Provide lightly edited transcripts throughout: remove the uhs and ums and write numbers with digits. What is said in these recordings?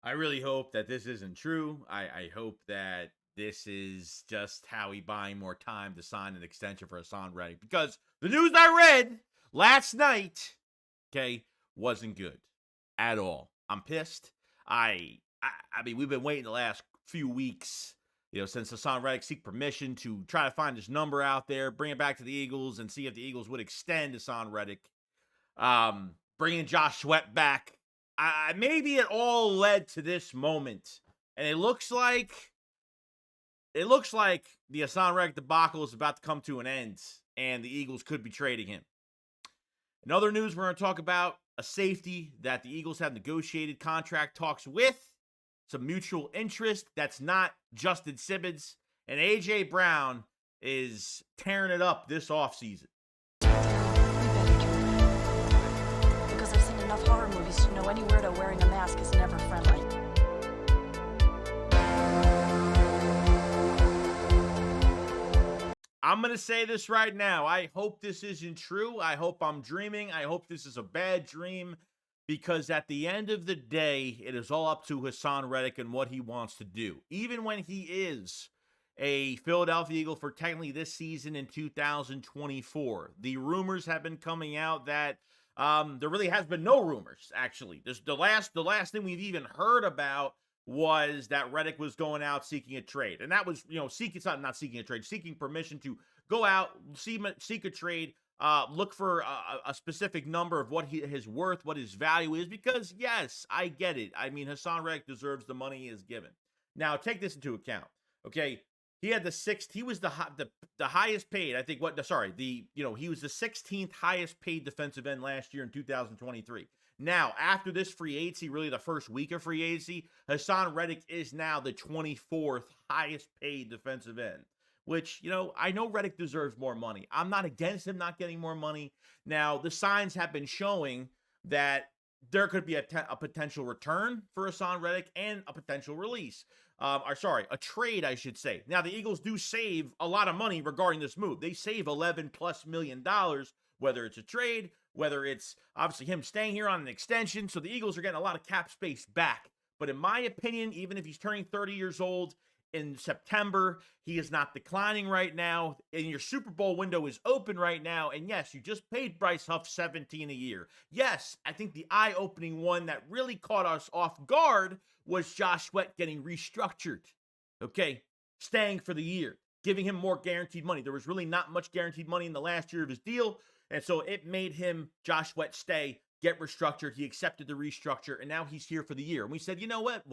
I really hope that this isn't true. I hope that this is just Howie buying more time to sign an extension for Haason Reddick because the news I read last night, okay, wasn't good at all. I'm pissed. I mean, we've been waiting the last few weeks, since Haason Reddick seek permission to try to find his number out there, bring it back to the Eagles, and see if the Eagles would extend Haason Reddick. Bringing Josh Sweat back. Maybe it all led to this moment, and it looks like the Haason Reddick debacle is about to come to an end, and the Eagles could be trading him. In other news, we're going to talk about a safety that the Eagles have negotiated contract talks with, some mutual interest that's not Justin Simmons, and A.J. Brown is tearing it up this offseason. Because I've seen enough horror movies to know any weirdo wearing a mask is never friendly. I'm going to say this right now. I hope this isn't true. I hope I'm dreaming. I hope this is a bad dream because at the end of the day, it is all up to Haason Reddick and what he wants to do. Even when he is a Philadelphia Eagle for technically this season in 2024, the rumors have been coming out that there really has been no rumors, actually. The last thing we've even heard about was that Reddick was going out seeking a trade. And that was, not seeking a trade, seeking permission to go out, seek a trade, look for a specific number of what his worth, what his value is, because yes, I get it. I mean, Haason Reddick deserves the money he is given. Now, take this into account. Okay. He had he was the highest paid, I think he was the 16th highest paid defensive end last year in 2023. Now, after this free agency, really the first week of free agency, Haason Reddick is now the 24th highest paid defensive end, which, I know Reddick deserves more money. I'm not against him not getting more money. Now, the signs have been showing that there could be a potential return for Haason Reddick and a potential release. A trade, I should say. Now, the Eagles do save a lot of money regarding this move. They save $11+ million, whether it's a trade, whether it's obviously him staying here on an extension. So the Eagles are getting a lot of cap space back. But in my opinion, even if he's turning 30 years old in September, he is not declining right now. And your Super Bowl window is open right now. And yes, you just paid Bryce Huff $17 a year. Yes, I think the eye-opening one that really caught us off guard was Josh Sweat getting restructured. Okay, staying for the year, giving him more guaranteed money. There was really not much guaranteed money in the last year of his deal. And so it made him, Josh Sweat, stay, get restructured. He accepted the restructure, and now he's here for the year. And we said, you know what?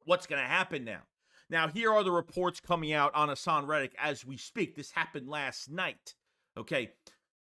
What's going to happen now? Now, here are the reports coming out on Haason Reddick as we speak. This happened last night. Okay.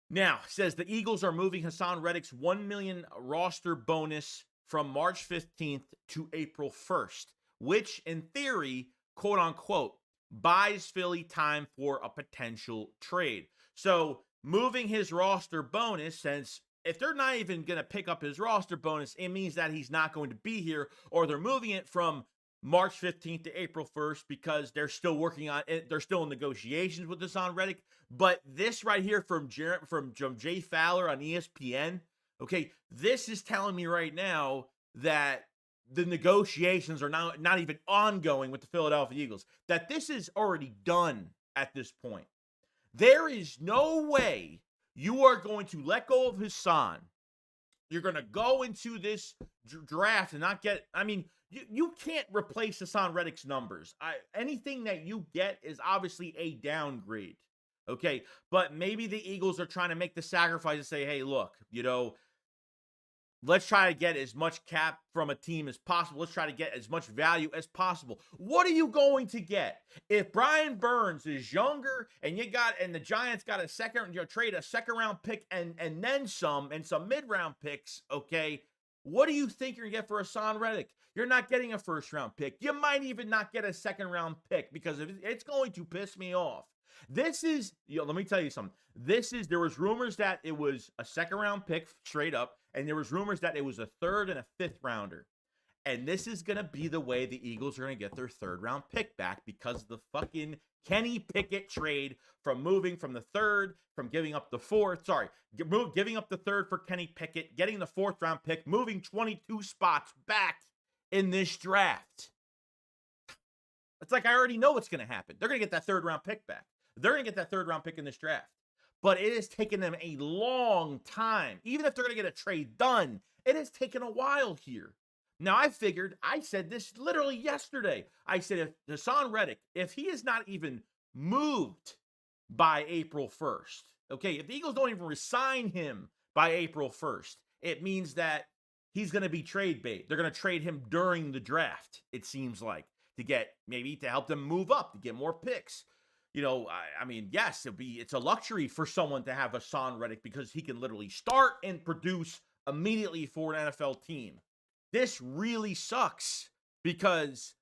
Now, it says the Eagles are moving Haason Reddick's $1 million roster bonus from March 15th to April 1st, which in theory, quote unquote, buys Philly time for a potential trade. So moving his roster bonus, since if they're not even going to pick up his roster bonus, it means that he's not going to be here, or they're moving it from March 15th to April 1st because they're still working on it. They're still in negotiations with Haason Reddick. But this right here from Jay Fowler on ESPN, okay, this is telling me right now that the negotiations are not even ongoing with the Philadelphia Eagles, that this is already done at this point. There is no way you are going to let go of Haason. You're going to go into this draft and not get, you can't replace Haason Reddick's numbers. Anything that you get is obviously a downgrade. Okay. But maybe the Eagles are trying to make the sacrifice and say, hey, look, let's try to get as much cap from a team as possible. Let's try to get as much value as possible. What are you going to get? If Brian Burns is younger and the Giants got trade a second round pick and then some mid-round picks, okay, what do you think you're going to get for Haason Reddick? You're not getting a first round pick. You might even not get a second round pick because it's going to piss me off. This is, let me tell you something. There was rumors that it was a second round pick straight up, and there was rumors that it was a third and a fifth rounder. And this is going to be the way the Eagles are going to get their third round pick back because of the fucking Kenny Pickett trade from moving from the third, from giving up the fourth, giving up the third for Kenny Pickett, getting the fourth round pick, moving 22 spots back in this draft. It's like I already know what's going to happen. They're going to get that 3rd round pick back. They're going to get that 3rd round pick in this draft. But it has taken them a long time. Even if they're going to get a trade done, it has taken a while here. Now, I said this literally yesterday. I said if Haason Reddick, if he is not even moved by April 1st, okay, if the Eagles don't even resign him by April 1st, it means that he's going to be trade bait. They're going to trade him during the draft, it seems like, to help them move up, to get more picks. You know, I mean, yes, it's a luxury for someone to have Haason Reddick because he can literally start and produce immediately for an NFL team. This really sucks because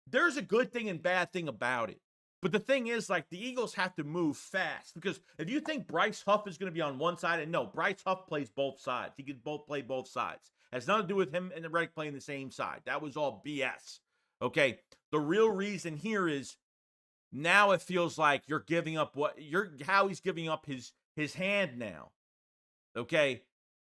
there's a good thing and bad thing about it. But the thing is, like, the Eagles have to move fast because if you think Bryce Huff is going to be on one side, and no, Bryce Huff plays both sides. He can play both sides. It has nothing to do with him and Reddick playing the same side. That was all BS. Okay, the real reason here is now it feels like you're giving up Howie's giving up his hand now. Okay,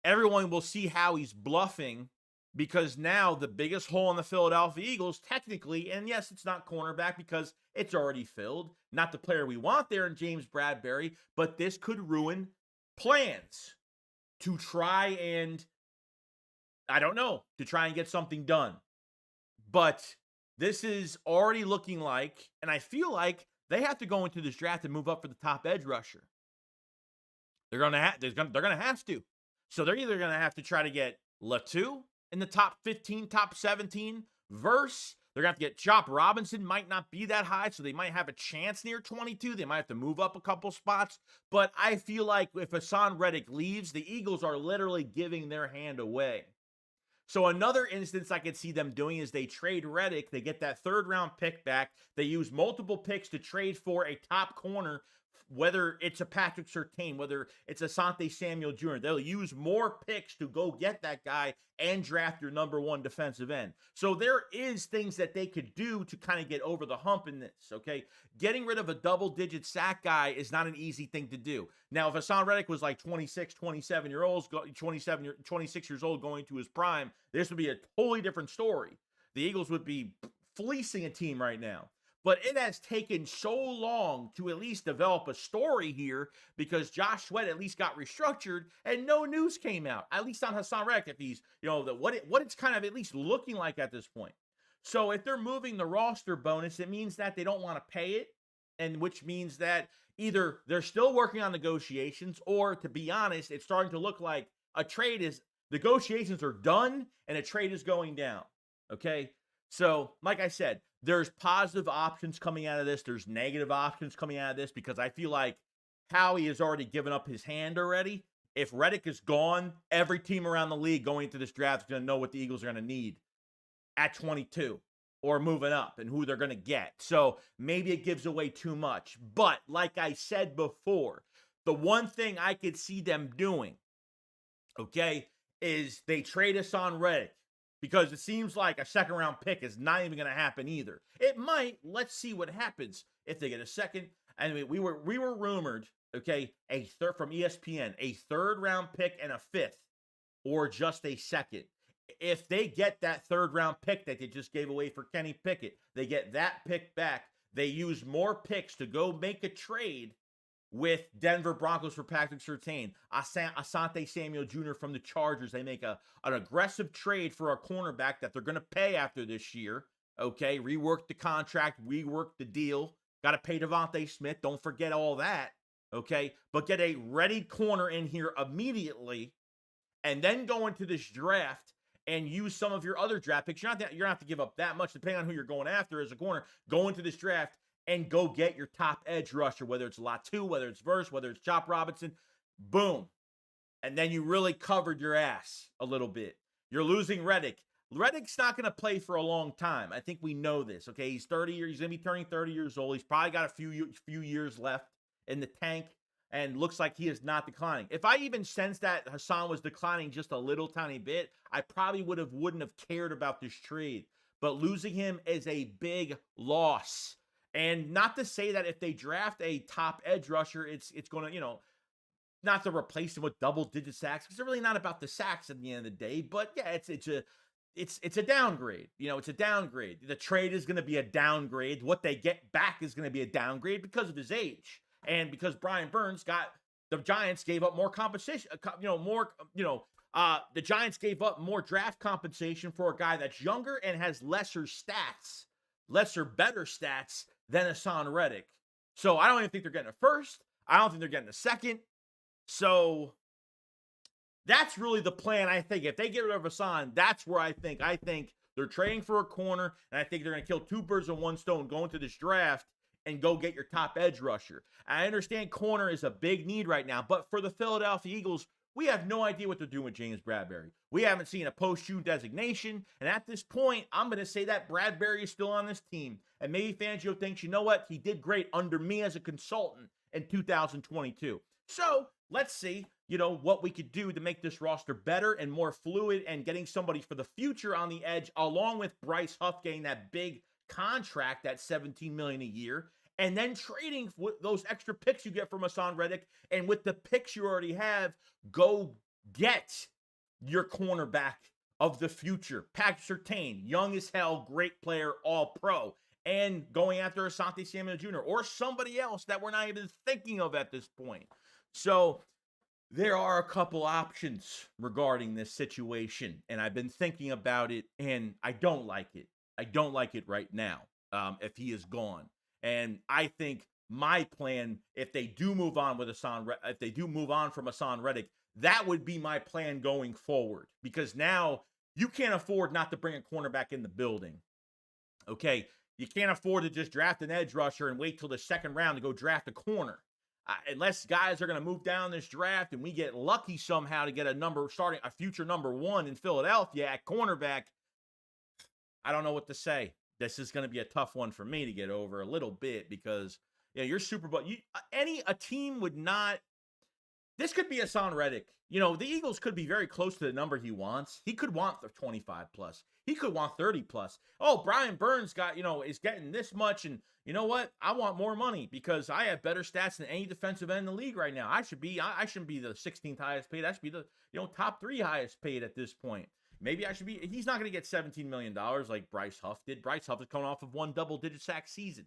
everyone will see Howie's bluffing because now the biggest hole in the Philadelphia Eagles, technically, and yes, it's not cornerback because it's already filled, not the player we want there in James Bradbury, but this could ruin plans to try and, to try and get something done. But this is already looking like, and I feel like they have to go into this draft and move up for the top edge rusher. They're gonna have to. So they're either gonna have to try to get Latu in the top 15, top 17. Verse, they're gonna have to get Chop Robinson. Might not be that high, so they might have a chance near 22. They might have to move up a couple spots. But I feel like if Haason Reddick leaves, the Eagles are literally giving their hand away. So another instance I could see them doing is they trade Reddick. They get that 3rd round pick back. They use multiple picks to trade for a top corner, whether it's a Patrick Surtain, whether it's a Asante Samuel Jr. They'll use more picks to go get that guy and draft your number 1 defensive end. So there is things that they could do to kind of get over the hump in this, okay? Getting rid of a double-digit sack guy is not an easy thing to do. Now, if Haason Reddick was like 26 years old going to his prime, this would be a totally different story. The Eagles would be fleecing a team right now. But it has taken so long to at least develop a story here because Josh Sweat at least got restructured and no news came out, at least on Haason Reddick, if he's, what it's kind of at least looking like at this point. So if they're moving the roster bonus, it means that they don't want to pay it, and which means that either they're still working on negotiations or, to be honest, it's starting to look like negotiations are done and a trade is going down, okay? So, like I said, there's positive options coming out of this. There's negative options coming out of this because I feel like Howie has already given up his hand already. If Reddick is gone, every team around the league going into this draft is going to know what the Eagles are going to need at 22 or moving up and who they're going to get. So maybe it gives away too much. But like I said before, the one thing I could see them doing, okay, is they trade Haason Reddick. Because it seems like a 2nd round pick is not even going to happen either. It might. Let's see what happens if they get a second. I mean, we were rumored, okay, from ESPN, a 3rd round pick and a 5th, or just a 2nd. If they get that 3rd round pick that they just gave away for Kenny Pickett, they get that pick back. They use more picks to go make a trade with Denver Broncos for Patrick Surtain, Asante Samuel Jr. from the Chargers. They make an aggressive trade for a cornerback that they're going to pay after this year. Okay, rework the contract, rework the deal. Got to pay Devontae Smith. Don't forget all that. Okay, but get a ready corner in here immediately, and then go into this draft and use some of your other draft picks. You're not going to have to give up that much, depending on who you're going after as a corner. Go into this draft and go get your top edge rusher, whether it's Latu, whether it's Verse, whether it's Chop Robinson. Boom. And then you really covered your ass a little bit. You're losing Reddick. Reddick's not going to play for a long time. I think we know this, okay? He's 30 years. He's going to be turning 30 years old. He's probably got a few years left in the tank and looks like he is not declining. If I even sensed that Haason was declining just a little tiny bit, I probably wouldn't have cared about this trade. But losing him is a big loss. And not to say that if they draft a top edge rusher, it's going to, not to replace him with double-digit sacks, because it's really not about the sacks at the end of the day. But, yeah, it's a it's a downgrade. It's a downgrade. The trade is going to be a downgrade. What they get back is going to be a downgrade because of his age and because Brian Burns got the Giants gave up more compensation. The Giants gave up more draft compensation for a guy that's younger and has better stats than Haason Reddick. So I don't even think they're getting a first. I don't think they're getting a second. So that's really the plan, I think. If they get rid of Haason, that's where I think. I think they're trading for a corner, and I think they're going to kill two birds with one stone going to this draft and go get your top edge rusher. I understand corner is a big need right now, but for the Philadelphia Eagles, we have no idea what they're doing with James Bradberry. We haven't seen a post-June designation, and at this point, I'm going to say that Bradberry is still on this team. And maybe Fangio thinks, you know what? He did great under me as a consultant in 2022. So let's see, what we could do to make this roster better and more fluid and getting somebody for the future on the edge, along with Bryce Huff getting that big contract, that $17 million a year, and then trading those extra picks you get from Haason Reddick. And with the picks you already have, go get your cornerback of the future. Patrick Surtain, young as hell, great player, all pro. And going after Asante Samuel Jr. or somebody else that we're not even thinking of at this point. So there are a couple options regarding this situation, and I've been thinking about it, and I don't like it. I don't like it right now if he is gone. And I think my plan, if they do move on from Haason Reddick, that would be my plan going forward. Because now you can't afford not to bring a cornerback in the building. Okay, you can't afford to just draft an edge rusher and wait till the second round to go draft a corner. Unless guys are going to move down this draft and we get lucky somehow to get a future number one in Philadelphia at cornerback, I don't know what to say. This is going to be a tough one for me to get over a little bit because you're Super Bowl. A team would not. This could be Haason Reddick. The Eagles could be very close to the number he wants. He could want the 25 plus. He could want 30 plus. Oh, Brian Burns is getting this much, and you know what? I want more money because I have better stats than any defensive end in the league right now. I shouldn't be the 16th highest paid. I should be the top 3 highest paid at this point. Maybe I should be. He's not going to get $17 million like Bryce Huff did. Bryce Huff is coming off of 1 double-digit sack season.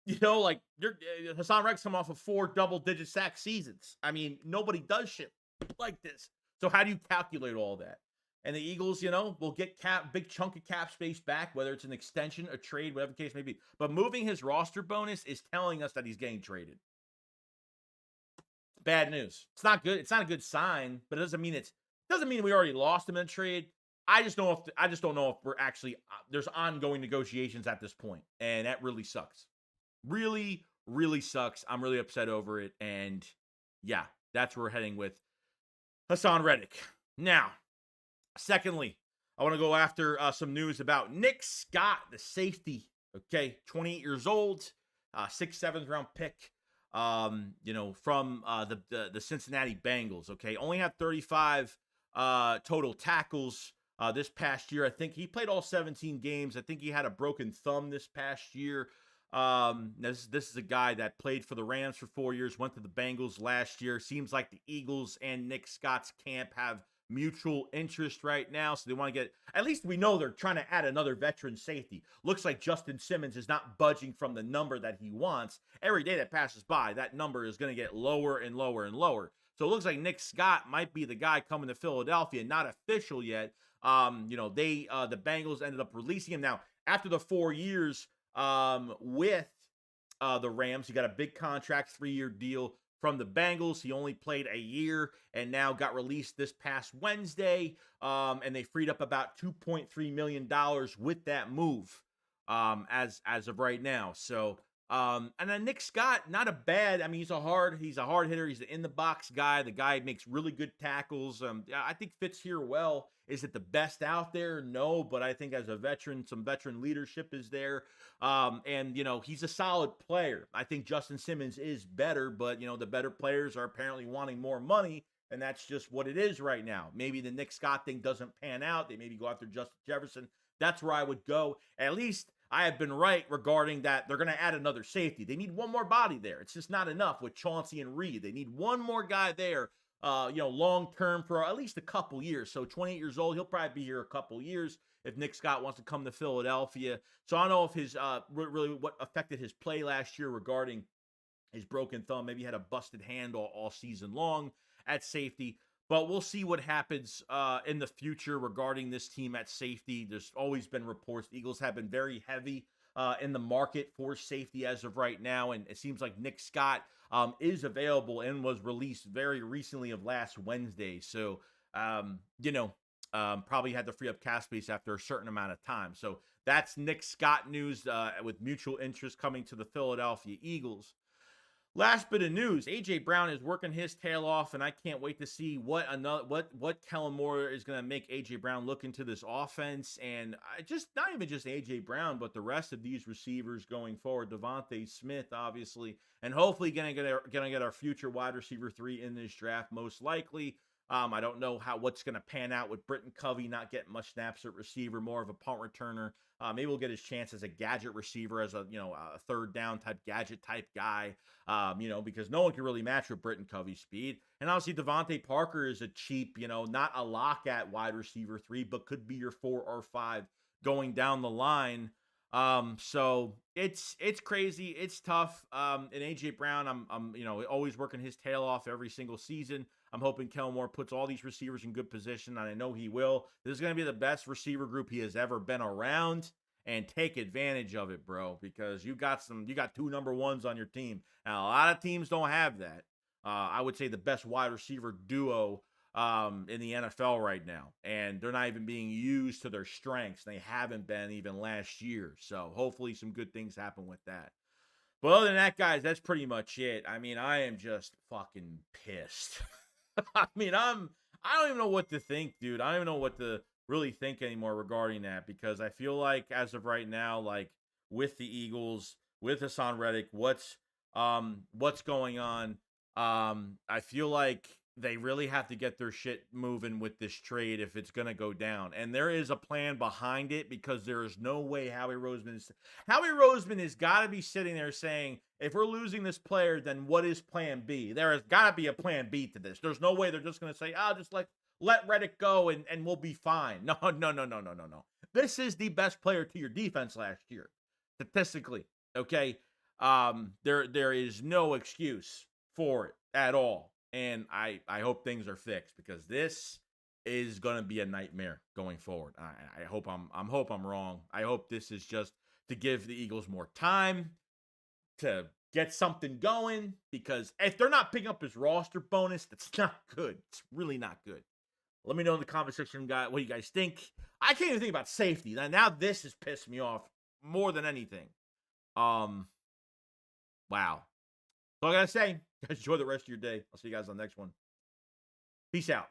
Haason Reddick's come off of 4 double-digit sack seasons. I mean, nobody does shit like this. So how do you calculate all that? And the Eagles, will get big chunk of cap space back, whether it's an extension, a trade, whatever the case may be. But moving his roster bonus is telling us that he's getting traded. Bad news. It's not good. It's not a good sign, but it doesn't mean we already lost him in a trade. I just don't know if we're actually there's ongoing negotiations at this point, and that really sucks. Really, really sucks. I'm really upset over it, and yeah, that's where we're heading with Haason Reddick. Now, secondly, I want to go after some news about Nick Scott, the safety. Okay, 28 years old, 6th, 7th round pick. From the Cincinnati Bengals. Okay, only had 35 total tackles this past year. I think he played all 17 games. I think he had a broken thumb this past year. This is a guy that played for the Rams for 4 years, went to the Bengals last year. Seems like the Eagles and Nick Scott's camp have mutual interest right now, so they want to get, at least we know they're trying to add another veteran safety. Looks like Justin Simmons is not budging from the number that he wants. Every day that passes by, that number is going to get lower and lower and lower. So it looks like Nick Scott might be the guy coming to Philadelphia, not official yet. The Bengals ended up releasing him. Now, after the 4 years with the Rams, he got a big contract, 3-year deal from the Bengals. He only played a year and now got released this past Wednesday. And they freed up about $2.3 million with that move as of right now. So, and then Nick Scott, not a bad, he's a hard hitter. He's an in the box guy. The guy makes really good tackles. I think fits here well. Is it the best out there? No, but I think as a veteran, some veteran leadership is there. And he's a solid player. I think Justin Simmons is better, but the better players are apparently wanting more money, and that's just what it is right now. Maybe the Nick Scott thing doesn't pan out. They maybe go after Justin Jefferson. That's where I would go. At least I have been right regarding that they're going to add another safety. They need one more body there. It's just not enough with Chauncey and Reed. They need one more guy there long term for at least a couple years. So 28 years old, he'll probably be here a couple years if Nick Scott wants to come to Philadelphia. So I don't know if his really what affected his play last year regarding his broken thumb. Maybe he had a busted hand all season long at safety. But we'll see what happens in the future regarding this team at safety. There's always been reports. The Eagles have been very heavy in the market for safety as of right now. And it seems like Nick Scott is available and was released very recently of last Wednesday. So, probably had to free up cap space after a certain amount of time. So that's Nick Scott news with mutual interest coming to the Philadelphia Eagles. Last bit of news: AJ Brown is working his tail off, and I can't wait to see what Kellen Moore is going to make AJ Brown look into this offense, and not even just AJ Brown, but the rest of these receivers going forward. Devontae Smith, obviously, and hopefully going to get our future wide receiver 3 in this draft, most likely. I don't know what's going to pan out with Britton Covey not getting much snaps at receiver, more of a punt returner. Maybe we'll get his chance as a gadget receiver, as a third down type gadget type guy. Because no one can really match with Britton Covey's speed. And obviously Devontae Parker is a cheap, not a lock at wide receiver 3, but could be your 4 or 5 going down the line. So it's crazy. It's tough. And AJ Brown, I'm always working his tail off every single season. I'm hoping Kellen Moore puts all these receivers in good position, and I know he will. This is going to be the best receiver group he has ever been around, and take advantage of it, bro, because you got 2 number ones on your team. Now, a lot of teams don't have that. I would say the best wide receiver duo in the NFL right now, and they're not even being used to their strengths. They haven't been even last year. So hopefully some good things happen with that. But other than that, guys, that's pretty much it. I mean, I am just fucking pissed. I don't even know what to think, dude. I don't even know what to really think anymore regarding that, because I feel like as of right now, like with the Eagles, with Haason Reddick, what's going on? I feel like they really have to get their shit moving with this trade if it's going to go down. And there is a plan behind it, because there is no way Howie Roseman has got to be sitting there saying, if we're losing this player, then what is plan B? There has got to be a plan B to this. There's no way they're just going to say, just let Reddick go and we'll be fine. No. This is the best player to your defense last year, statistically. Okay. There is no excuse for it at all. And I hope things are fixed, because this is going to be a nightmare going forward. I hope I'm wrong. I hope this is just to give the Eagles more time to get something going, because if they're not picking up his roster bonus, that's not good. It's really not good. Let me know in the comment section, guys, what you guys think. I can't even think about safety. Now this has pissed me off more than anything. Wow. So I gotta say, guys, enjoy the rest of your day. I'll see you guys on the next one. Peace out.